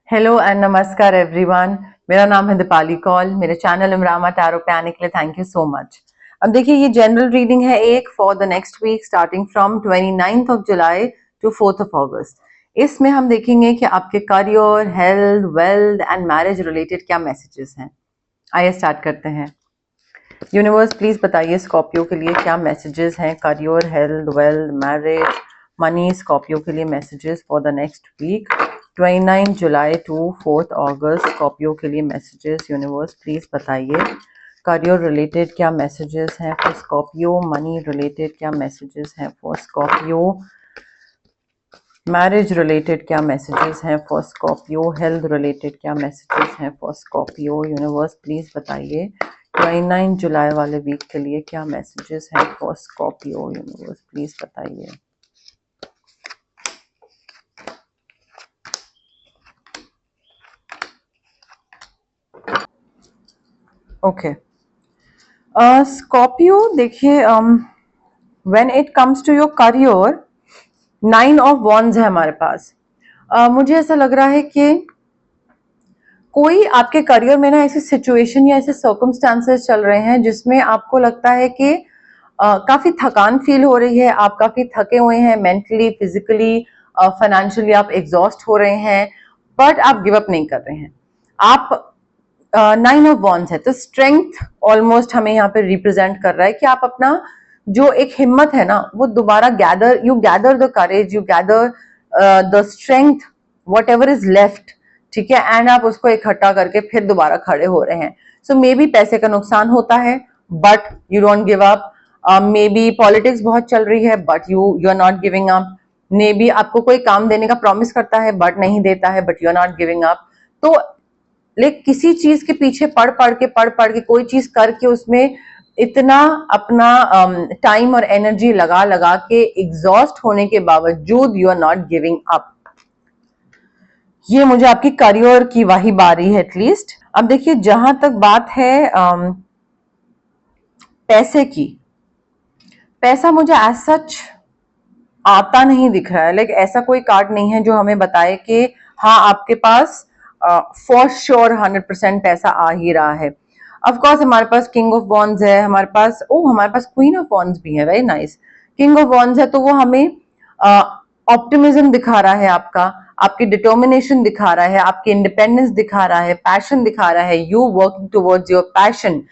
Hello and नमस्कार everyone. मेरा नाम है दीपाली कौल। मेरे चैनल इमरामा टैरो पे आने के लिए थैंक यू सो मच। अब देखिए, ये जनरल रीडिंग है एक for the next week starting from 29th of July to 4th of August. इसमें हम देखेंगे कि आपके career, health, wealth and marriage related क्या मैसेजेस हैं। आइए स्टार्ट करते हैं। यूनिवर्स प्लीज बताइए स्कॉर्पियो के लिए क्या मैसेजेस हैं। Career, health, wealth, marriage, money, Scorpio के लिए messages for the next week 29 July to 4th August. Scorpio के लिए मैसेजेस यूनिवर्स प्लीज बताइए। करियर रिलेटेड क्या मैसेजेस हैं फॉर स्कॉर्पियो। मनी रिलेटेड क्या मैसेजेस हैं फॉर स्कॉर्पियो। मैरिज रिलेटेड क्या मैसेजेस हैं फॉर स्कॉर्पियो। हेल्थ रिलेटेड क्या मैसेजेस हैं फॉर स्कॉर्पियो। यूनिवर्स प्लीज बताइए 29 जुलाई वाले वीक के लिए क्या मैसेजेस हैं फॉर स्कॉर्पियो। यूनिवर्स प्लीज बताइए। ओके स्कॉर्पियो, देखिए when it comes to your career 9 of wands है हमारे पास। मुझे ऐसा लग रहा है कि कोई आपके करियर में ना ऐसी सिचुएशन या ऐसे सर्कमस्टांसेस चल रहे हैं जिसमें आपको लगता है कि काफी थकान फील हो रही है। आप काफी थके हुए हैं मेंटली, फिजिकली, फाइनेंशियली आप एग्जॉस्ट हो रहे हैं, बट आप गिव अप नहीं कर रहे हैं। आप 9 ऑफ वॉन्ड्स है तो स्ट्रेंथ ऑलमोस्ट हमें यहाँ पे रिप्रेजेंट कर रहा है कि आप अपना जो एक हिम्मत है ना वो दोबारा gather the courage, you gather the strength, what ever is left, ठीक है, एंड आप उसको इकट्ठा करके फिर दोबारा खड़े हो रहे हैं। सो मे बी पैसे का नुकसान होता है but you don't give up. Maybe politics बहुत चल रही है but you are not giving up. Maybe आपको कोई काम देने का प्रॉमिस करता है बट नहीं देता है, but you are not giving up. तो लेकिन किसी चीज के पीछे पढ़ के कोई चीज करके उसमें इतना अपना टाइम और एनर्जी लगा लगा के एग्जॉस्ट होने के बावजूद you are not giving up. ये मुझे आपकी करियर की वही बारी है एटलीस्ट। अब देखिए, जहां तक बात है पैसे की, पैसा मुझे एज सच आता नहीं दिख रहा है। लाइक ऐसा कोई कार्ड नहीं है जो हमें बताए कि हाँ आपके पास फॉर श्योर 100% पैसा आ ही रहा है। ऑफकोर्स हमारे पास किंग ऑफ वॉन्ड्स है, हमारे पास क्वीन ऑफ वॉन्ड्स भी है, very nice. King of wands है तो वो हमें ऑप्टिमिज्म दिखा रहा है, आपकी डिटर्मिनेशन दिखा रहा है, आपकी इंडिपेंडेंस दिखा रहा है, पैशन दिखा रहा है। You working towards your passion,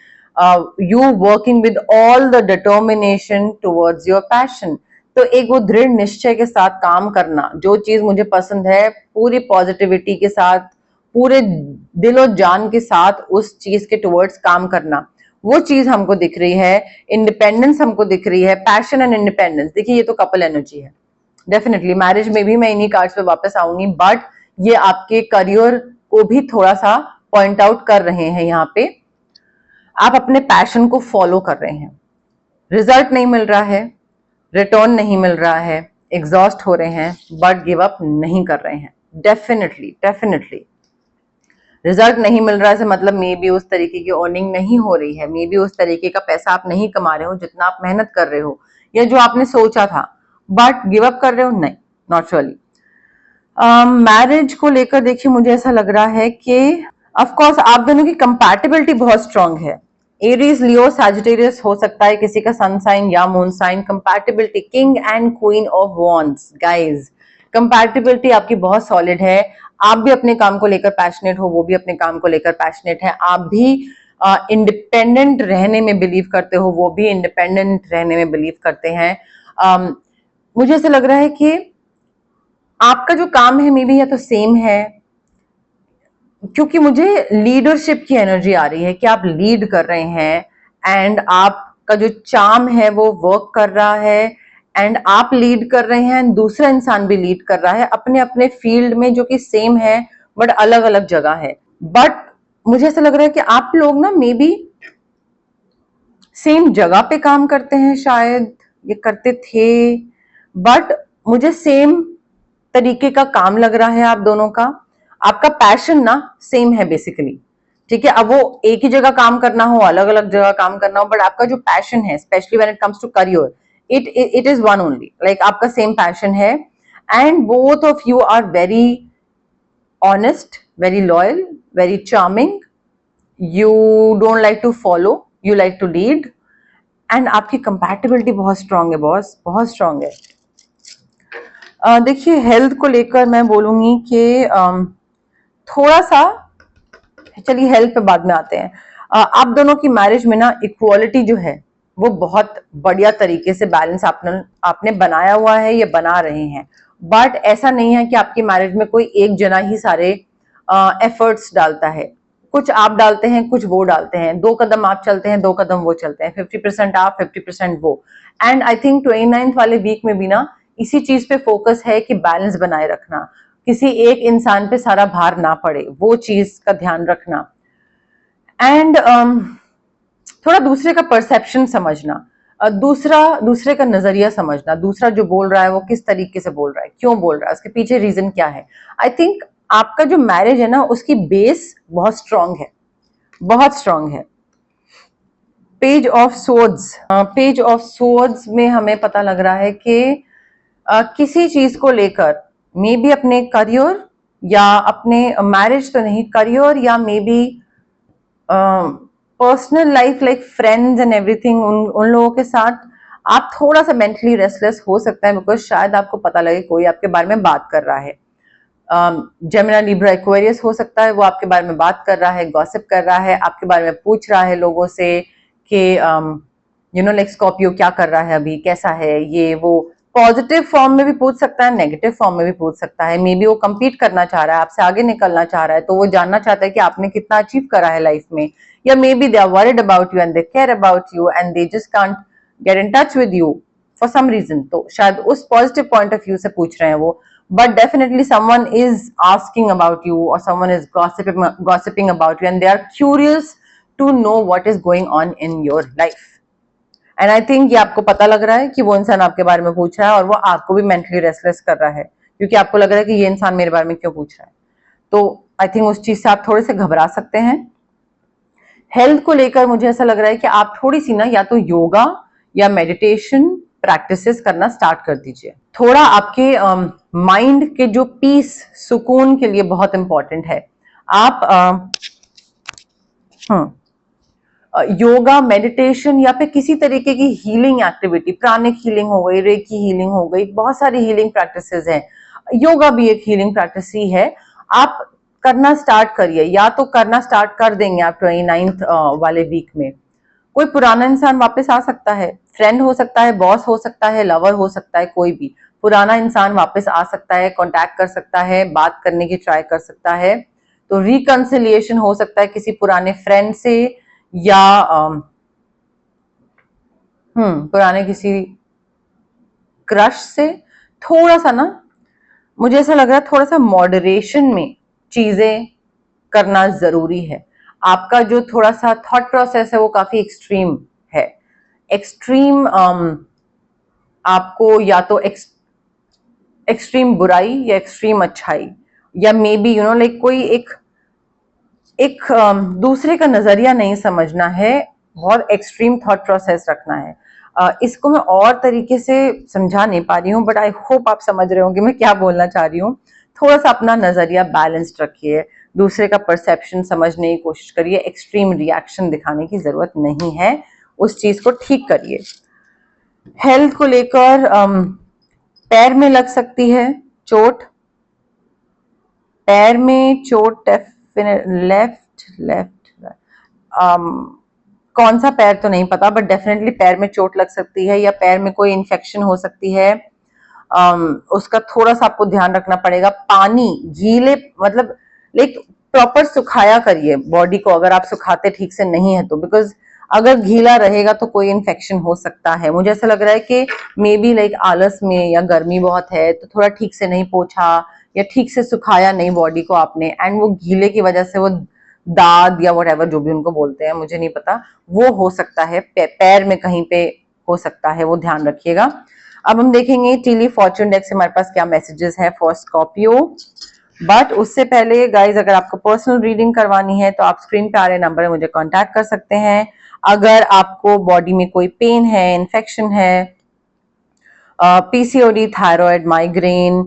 you working with all the determination towards your passion. तो एक वो दृढ़ निश्चय के साथ काम करना, जो चीज मुझे पसंद है पूरी पॉजिटिविटी के साथ, पूरे दिल और जान के साथ उस चीज के टुवर्ड्स काम करना, वो चीज हमको दिख रही है। इंडिपेंडेंस हमको दिख रही है, पैशन एंड इंडिपेंडेंस। देखिए ये तो कपल एनर्जी है। डेफिनेटली मैरिज में भी मैं इन्हीं कार्ड्स पे वापस आऊंगी, बट ये आपके करियर को भी थोड़ा सा पॉइंट आउट कर रहे हैं। यहाँ पे आप अपने पैशन को फॉलो कर रहे हैं, रिजल्ट नहीं मिल रहा है, रिटर्न नहीं मिल रहा है, एग्जॉस्ट हो रहे हैं, बट गिव अप नहीं कर रहे हैं। डेफिनेटली रिजल्ट नहीं मिल रहा है से मतलब मे बी उस तरीके की अर्निंग नहीं हो रही है, मे बी उस तरीके का पैसा आप नहीं कमा रहे हो जितना आप मेहनत कर रहे हो या जो आपने सोचा था, बट गिव अप कर रहे हो नहीं, नॉट रियली। मैरिज को लेकर देखिए मुझे ऐसा लग रहा है कि ऑफकोर्स आप दोनों की कंपैटिबिलिटी बहुत स्ट्रांग है। एरीज, लियो, सैजिटेरियस हो सकता है किसी का सन साइन या moon sign. Compatibility king and queen of wands, guys compatibility आपकी बहुत सॉलिड है। आप भी अपने काम को लेकर पैशनेट हो, वो भी अपने काम को लेकर पैशनेट है। आप भी इंडिपेंडेंट रहने में बिलीव करते हो, वो भी इंडिपेंडेंट रहने में बिलीव करते हैं। मुझे ऐसा लग रहा है कि आपका जो काम है मे बी या तो सेम है, क्योंकि मुझे लीडरशिप की एनर्जी आ रही है कि आप लीड कर रहे हैं एंड आपका जो चार्म है वो वर्क कर रहा है, एंड आप लीड कर रहे हैं, दूसरा इंसान भी लीड कर रहा है अपने अपने फील्ड में जो कि सेम है बट अलग अलग जगह है। बट मुझे ऐसा लग रहा है कि आप लोग ना मे बी सेम जगह पे काम करते हैं, शायद ये करते थे, बट मुझे सेम तरीके का काम लग रहा है आप दोनों का। आपका पैशन ना सेम है बेसिकली, ठीक है। अब वो एक ही जगह काम करना हो, अलग अलग जगह काम करना हो, बट आपका जो पैशन है specially when it comes to career, it is one only. Like आपका सेम पैशन है and both of you are very honest, very loyal, very charming. You don't like to follow, you like to lead. And आपकी compatibility बहुत strong है boss, बहुत strong है। देखिए health को लेकर मैं बोलूंगी कि थोड़ा सा, चलिए हेल्थ पे बाद में आते हैं। आप दोनों की मैरिज में ना इक्वालिटी जो है वो बहुत बढ़िया तरीके से बैलेंस आपने बनाया हुआ है या बना रहे हैं। बट ऐसा नहीं है कि आपकी मैरिज में कोई एक जना ही सारे एफर्ट्स डालता है। कुछ आप डालते हैं, कुछ वो डालते हैं। 2 कदम आप चलते हैं, 2 कदम वो चलते हैं। 50% आप, 50% वो। एंड आई थिंक 29th वाले वीक में भी ना इसी चीज पे फोकस है कि बैलेंस बनाए रखना, किसी एक इंसान पे सारा भार ना पड़े, वो चीज का ध्यान रखना। एंड थोड़ा दूसरे का परसेप्शन समझना, दूसरे का नजरिया समझना, दूसरा जो बोल रहा है वो किस तरीके से बोल रहा है, क्यों बोल रहा है, उसके पीछे रीजन क्या है। आई थिंक आपका जो मैरिज है ना उसकी बेस बहुत स्ट्रांग है, बहुत स्ट्रांग है। Page of swords, page of swords में हमें पता लग रहा है कि किसी चीज को लेकर मे बी अपने करियर या अपने मैरिज तो नहीं, करियर या may be personal life like friends and everything, उन लोगों के साथ आप थोड़ा सा मेंटली रेस्टलेस हो सकता है, बिकॉज शायद आपको पता लगे कोई आपके बारे में बात कर रहा है। जेमिनी, लिब्रा, एक्वेरियस हो सकता है, वो आपके बारे में बात कर रहा है, गॉसिप कर रहा है, आपके बारे में पूछ रहा है लोगों से कि यू नो लाइक स्कॉर्पियो क्या कर रहा है अभी, कैसा है, ये वो। पॉजिटिव फॉर्म में भी पूछ सकता है, नेगेटिव फॉर्म में भी पूछ सकता है। मे बी वो compete करना चाह रहा है, आपसे आगे निकलना चाह रहा है, तो वो जानना चाहता है कि आपने कितना अचीव करा है लाइफ में। या maybe they are worried about you and they care about you and they just can't get in touch with you for some reason. तो शायद उस पॉजिटिव पॉइंट ऑफ व्यू से पूछ रहे हैं वो। But definitely someone is asking about you or someone is gossiping about you and they are curious to know what is going on in your life. And I think ये आपको पता लग रहा है कि वो इंसान आपके बारे में पूछ रहा है और वो आपको भी मेंटली रेस्टलेस कर रहा है, क्योंकि आपको लग रहा है कि ये इंसान मेरे बारे में क्यों पूछ रहा है। तो आई थिंक उस चीज से आप थोड़े से घबरा सकते हैं। हेल्थ को लेकर मुझे ऐसा लग रहा है कि आप थोड़ी सी ना या तो योगा या मेडिटेशन प्रैक्टिसेस करना स्टार्ट कर दीजिए। थोड़ा आपके माइंड के जो पीस, सुकून के लिए बहुत इंपॉर्टेंट है। आप योगा, मेडिटेशन या फिर किसी तरीके की हीलिंग एक्टिविटी, प्राणिक हीलिंग हो गई, रेकी हीलिंग हो गई, बहुत सारी हीलिंग प्रैक्टिसेस हैं। योगा भी एक हीलिंग प्रैक्टिस ही है। आप करना स्टार्ट करिए, या तो करना स्टार्ट कर देंगे आप 29th वाले वीक में। कोई पुराना इंसान वापस आ सकता है, फ्रेंड हो सकता है, बॉस हो सकता है, लवर हो सकता है, कोई भी पुराना इंसान वापस आ सकता है, कांटेक्ट कर सकता है, बात करने की ट्राई कर सकता है। तो रिकंसिलिएशन हो सकता है किसी पुराने फ्रेंड से या पुराने किसी क्रश से। थोड़ा सा ना मुझे ऐसा लग रहा है थोड़ा सा मॉडरेशन में चीजें करना जरूरी है। आपका जो थोड़ा सा थॉट प्रोसेस है वो काफी एक्सट्रीम है। एक्सट्रीम आपको या तो एक्सट्रीम बुराई या एक्सट्रीम अच्छाई, या may be you know like कोई एक दूसरे का नजरिया नहीं समझना है, बहुत एक्सट्रीम थॉट प्रोसेस रखना है। इसको मैं और तरीके से समझा नहीं पा रही हूँ, बट आई होप आप समझ रहे होंगे मैं क्या बोलना चाह रही हूँ। थोड़ा सा अपना नजरिया बैलेंस्ड रखिए, दूसरे का परसेप्शन समझने की कोशिश करिए, एक्सट्रीम रिएक्शन दिखाने की जरूरत नहीं है, उस चीज को ठीक करिए। हेल्थ को लेकर पैर में लग सकती है चोट, पैर में चोट, लेफ्ट कौन सा पैर तो नहीं पता, बट डेफिनेटली पैर में चोट लग सकती है या पैर में कोई इन्फेक्शन हो सकती है। उसका थोड़ा सा आपको ध्यान रखना पड़ेगा। पानी गीले मतलब लाइक प्रॉपर सुखाया करिए बॉडी को, अगर आप सुखाते ठीक से नहीं है तो, बिकॉज अगर गीला रहेगा तो कोई इन्फेक्शन हो सकता है। मुझे ऐसा लग रहा है कि मे बी लाइक आलस में या गर्मी बहुत है तो थोड़ा ठीक से नहीं पोछा या ठीक से सुखाया नहीं बॉडी को आपने, एंड वो गीले की वजह से वो दाद या वट एवर जो भी उनको बोलते हैं मुझे नहीं पता, वो हो सकता है पैर में कहीं पे हो सकता है, वो ध्यान रखिएगा। अब हम देखेंगे टीली फॉर्च्यून डेक से हमारे पास क्या मैसेजेस है फॉर स्कॉर्पियो। बट उससे पहले गाइज, अगर आपको पर्सनल रीडिंग करवानी है तो आप स्क्रीन पे आ रहे नंबर है मुझे कांटेक्ट कर सकते हैं। अगर आपको बॉडी में कोई पेन है, इन्फेक्शन है, पीसीओडी, थायराइड, माइग्रेन,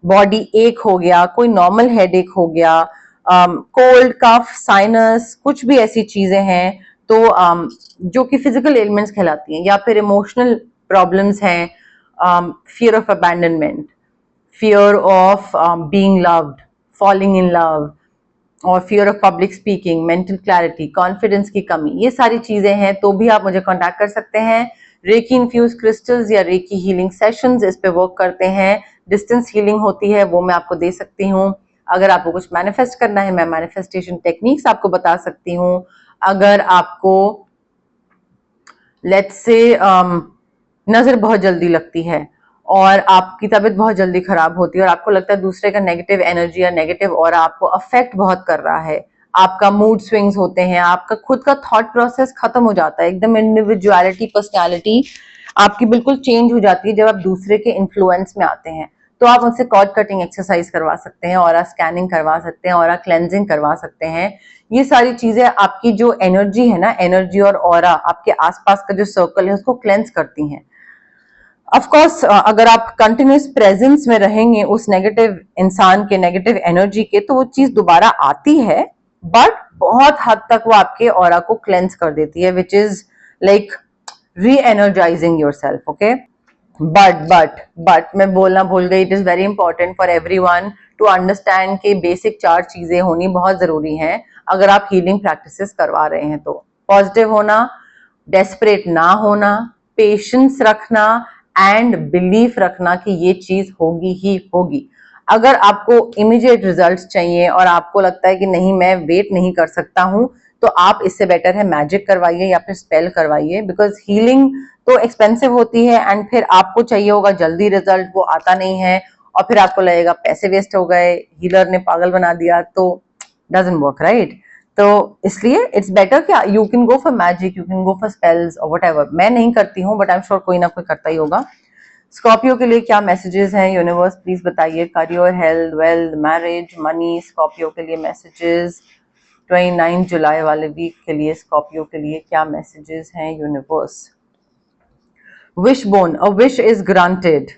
बॉडी एक हो गया, कोई नॉर्मल हेडेक हो गया, कोल्ड कफ साइनस, कुछ भी ऐसी चीजें हैं तो जो कि फिजिकल एलिमेंट्स कहलाती हैं, या फिर इमोशनल प्रॉब्लम्स हैं, fear of abandonment, fear of being loved, falling in love, और fear of public speaking, mental clarity, confidence की कमी, ये सारी चीजें हैं तो भी आप मुझे कांटेक्ट कर सकते हैं। रेकी इन्फ्यूज क्रिस्टल्स या रेकी हीलिंग सेशंस इस पे वर्क करते हैं, डिस्टेंस हीलिंग होती है वो मैं आपको दे सकती हूँ। अगर आपको कुछ मैनिफेस्ट करना है मैं मैनिफेस्टेशन टेक्निक्स आपको बता सकती हूँ। अगर आपको लेट्स से नजर बहुत जल्दी लगती है और आपकी तबीयत बहुत जल्दी खराब होती है और आपको लगता है दूसरे का नेगेटिव एनर्जी या नेगेटिव ऑरा आपको अफेक्ट बहुत कर रहा है, आपका मूड स्विंग्स होते हैं, आपका खुद का थॉट प्रोसेस खत्म हो जाता है, एकदम इंडिविजुअलिटी पर्सनैलिटी आपकी बिल्कुल चेंज हो जाती है जब आप दूसरे के इन्फ्लुएंस में आते हैं, तो आप उनसे कॉर्ड कटिंग एक्सरसाइज करवा सकते हैं, ऑरा स्कैनिंग करवा सकते हैं, ऑरा क्लेंजिंग करवा सकते हैं। ये सारी चीजें आपकी जो एनर्जी है ना, एनर्जी और ऑरा आपके आसपास का जो सर्कल है उसको क्लेंस करती हैं। ऑफ कोर्स अगर आप कंटिन्यूस प्रेजेंस में रहेंगे उस नेगेटिव इंसान के, नेगेटिव एनर्जी के, तो वो चीज दोबारा आती है, बट बहुत हद तक वो आपके ऑरा को क्लेंस कर देती है, which is like reenergising yourself. Okay, but मैं बोलना भूल गई, it is very important for everyone to understand कि बेसिक 4 चीजें होनी बहुत जरूरी हैं अगर आप हीलिंग प्रैक्टिसेस करवा रहे हैं तो। पॉजिटिव होना, डेस्परेट ना होना, पेशेंस रखना एंड बिलीफ रखना कि ये चीज होगी ही होगी। अगर आपको इमीडिएट रिजल्ट्स चाहिए और आपको लगता है कि नहीं मैं वेट नहीं कर सकता हूं, तो आप इससे बेटर है मैजिक करवाइए या फिर स्पेल करवाइए, बिकॉज हीलिंग तो एक्सपेंसिव होती है एंड फिर आपको चाहिए होगा जल्दी रिजल्ट, वो आता नहीं है और फिर आपको लगेगा पैसे वेस्ट हो गए, हीलर ने पागल बना दिया, तो डजंट वर्क, राइट? तो इसलिए इट्स बेटर कि you can go for magic, you can go for spells और व्हाटएवर। मैं नहीं करती हूँ बट आई एम श्योर कोई ना कोई करता ही होगा। स्कॉर्पियो के लिए क्या मैसेजेस हैं यूनिवर्स, प्लीज बताइए। Career, health, wealth, marriage, money, Scorpio के लिए मैसेजेस 29 जुलाई वाले वीक के लिए स्कॉर्पियो के लिए क्या मैसेजेस हैं universe. Wishbone, a wish is granted.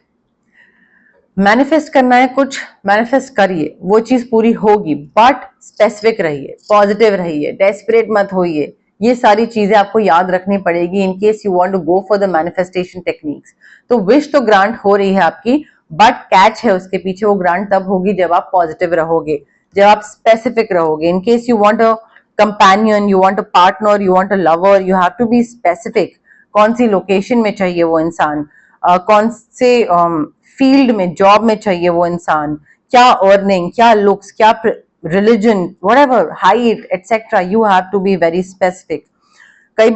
Manifest करना है कुछ, मैनिफेस्ट करिए, वो चीज पूरी होगी, बट स्पेसिफिक रहिए, पॉजिटिव रहिए, डेस्परेट मत होइए। ये सारी चीजें आपको याद रखनी पड़ेगी in case you want to go for the manifestation techniques. तो विश तो ग्रांट हो रही है आपकी, बट कैच है उसके पीछे, वो ग्रांट तब होगी जब आप पॉजिटिव रहोगे, जब आप स्पेसिफिक रहोगे। In case you want a companion, you want a partner, you want a lover, you have to be specific. कौन सी लोकेशन में चाहिए वो इंसान, कौन से फील्ड में, जॉब में चाहिए वो इंसान, क्या अर्निंग, क्या लुक्स, क्या religion, whatever, height etcetera, you have to be very specific.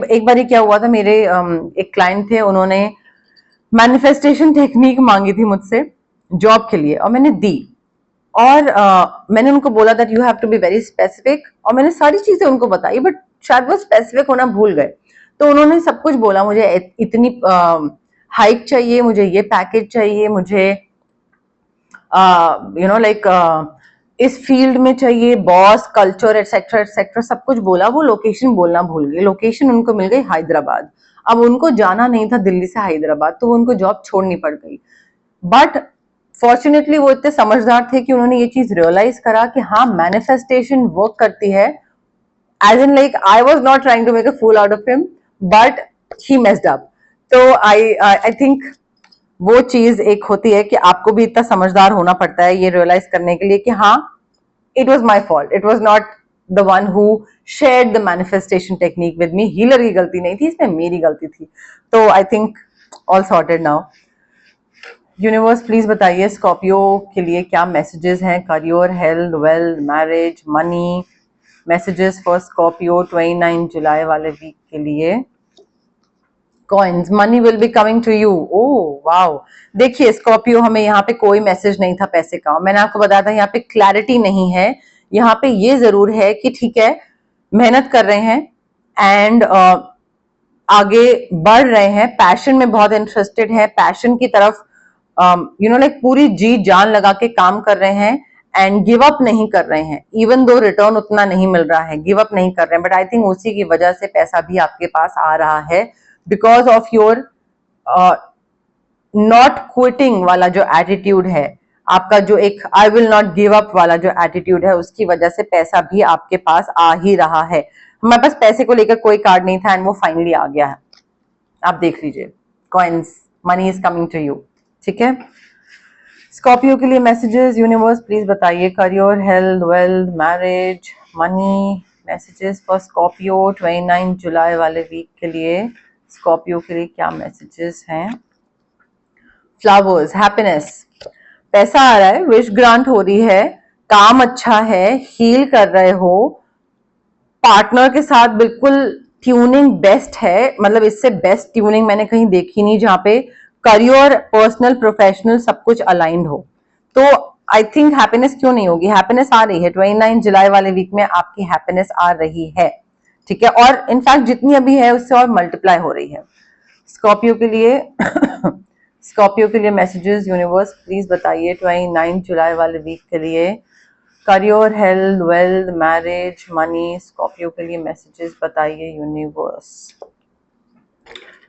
एक बार क्या हुआ था, मेरे एक क्लाइंट थे, उन्होंने मैनिफेस्टेशन टेक्निक मांगी थी मुझसे जॉब के लिए और मैंने दी, और मैंने उनको बोला that you have to be very specific, और मैंने सारी चीजें उनको बताई, बट शायद वो स्पेसिफिक होना भूल गए। तो उन्होंने सब कुछ बोला, मुझे इतनी हाइक चाहिए, मुझे ये पैकेज चाहिए, मुझे यू नो लाइक इस फील्ड में चाहिए, बॉस, कल्चर एटसेट्रा एटसेट्रा, सब कुछ बोला। वो लोकेशन बोलना भूल गए, लोकेशन उनको मिल गई हैदराबाद। अब उनको जाना नहीं था दिल्ली से हैदराबाद, तो उनको जॉब छोड़नी पड़ गई। बट फॉर्चुनेटली वो इतने समझदार थे कि उन्होंने ये चीज रियलाइज करा कि हाँ मैनिफेस्टेशन वर्क करती है। As in like I was not trying to make a fool out of him, but he messed up. तो आई थिंक वो चीज एक होती है कि आपको भी इतना समझदार होना पड़ता है ये रियलाइज करने के लिए कि हाँ it was my fault, it was not the one who shared the manifestation technique with me. Healer की गलती नहीं थी, इसमें मेरी गलती थी। तो I think all sorted now. Universe please बताइए स्कॉर्पियो के लिए क्या मैसेजेस हैं, career, health, wealth, marriage, money, messages for Scorpio 29 जुलाई वाले वीक के लिए। Coins, money will be coming to you. Oh wow, देखिए स्कॉर्पियो, हमें यहाँ पे कोई मैसेज नहीं था पैसे का, मैंने आपको बताया था यहाँ पे क्लैरिटी नहीं है। यहाँ पे ये जरूर है कि ठीक है मेहनत कर रहे हैं एंड आगे बढ़ रहे हैं, पैशन में बहुत इंटरेस्टेड है, पैशन की तरफ यू नो लाइक पूरी जी जान लगा के काम कर रहे हैं एंड गिव अप नहीं कर रहे हैं। इवन दो रिटर्न उतना नहीं मिल रहा है, गिव अप नहीं कर रहे हैं, बट आई थिंक उसी की वजह से पैसा भी आपके पास आ रहा है, because of your not quitting वाला जो एटीट्यूड है। आपका जो एक I will not give up वाला जो एटीट्यूड है, उसकी वजह से पैसा भी आपके पास आ ही रहा है। हमारे पास पैसे को लेकर कोई कार्ड नहीं था एंड वो फाइनली आ गया है। आप देख लीजिए, coins, money is coming to you. ठीक है, स्कॉर्पियो के लिए मैसेजेस यूनिवर्स प्लीज बताइए। Career, health, wealth, marriage, money, messages for Scorpio 29 जुलाई वाले वीक के लिए। स्कॉर्पियो के लिए क्या मैसेजेस हैं? फ्लावर्स, हैप्पीनेस, पैसा आ रहा है, विश ग्रांट हो रही है, काम अच्छा है, हील कर रहे हो, पार्टनर के साथ बिल्कुल ट्यूनिंग बेस्ट है, मतलब इससे बेस्ट ट्यूनिंग मैंने कहीं देखी नहीं, जहां पे करियर, पर्सनल, प्रोफेशनल सब कुछ अलाइंड हो। तो आई थिंक हैप्पीनेस क्यों नहीं होगी, हैप्पीनेस आ रही है 29 जुलाई वाले वीक में, आपकी हैप्पीनेस आ रही है। ठीक है, और इनफैक्ट जितनी अभी है उससे और मल्टीप्लाई हो रही है। स्कॉर्पियो के लिए स्कॉर्पियो के लिए मैसेजेस यूनिवर्स प्लीज बताइए 29 जुलाई वाले वीक के लिए। Career, health, wealth, marriage, money, Scorpio के लिए मैसेजेस बताइए universe.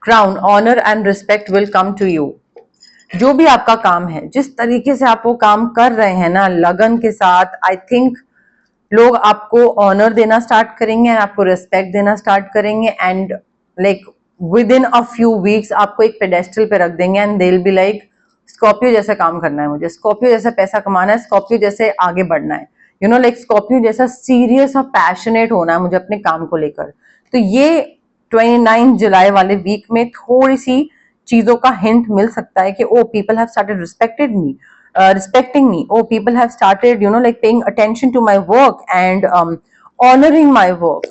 Crown, honour and respect will come to you. जो भी आपका काम है, जिस तरीके से आप वो काम कर रहे हैं ना लगन के साथ, आई थिंक लोग आपको ऑनर देना स्टार्ट करेंगे, आपको रिस्पेक्ट देना स्टार्ट करेंगे and like with in a few weeks आपको एक पेडेस्टल पे रख देंगे and they will be like Scorpio जैसा काम करना है मुझे, स्कॉर्पियो जैसा पैसा कमाना है, स्कॉर्पियो जैसे आगे बढ़ना है, यू नो लाइक स्कॉर्पियो जैसा सीरियस और पैशनेट होना है मुझे अपने काम को लेकर। तो ये 29 जुलाई वाले वीक में थोड़ी सी चीजों का हिंट मिल सकता है कि oh people have started respecting me, oh people have started like paying attention to my work and honoring my work,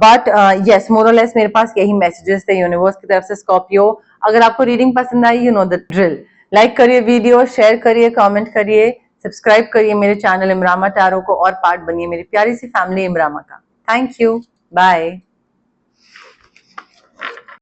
but yes more or less मेरे पास यही messages थे यूनिवर्स की तरफ से स्कॉर्पियो। अगर आपको रीडिंग पसंद आई, you know the drill, like करिए वीडियो, शेयर करिए, कमेंट करिए, सब्सक्राइब करिए मेरे चैनल इमरामा टैरो को और पार्ट बनिए मेरी प्यारी सी फैमिली इमरामा का। Thank you, bye.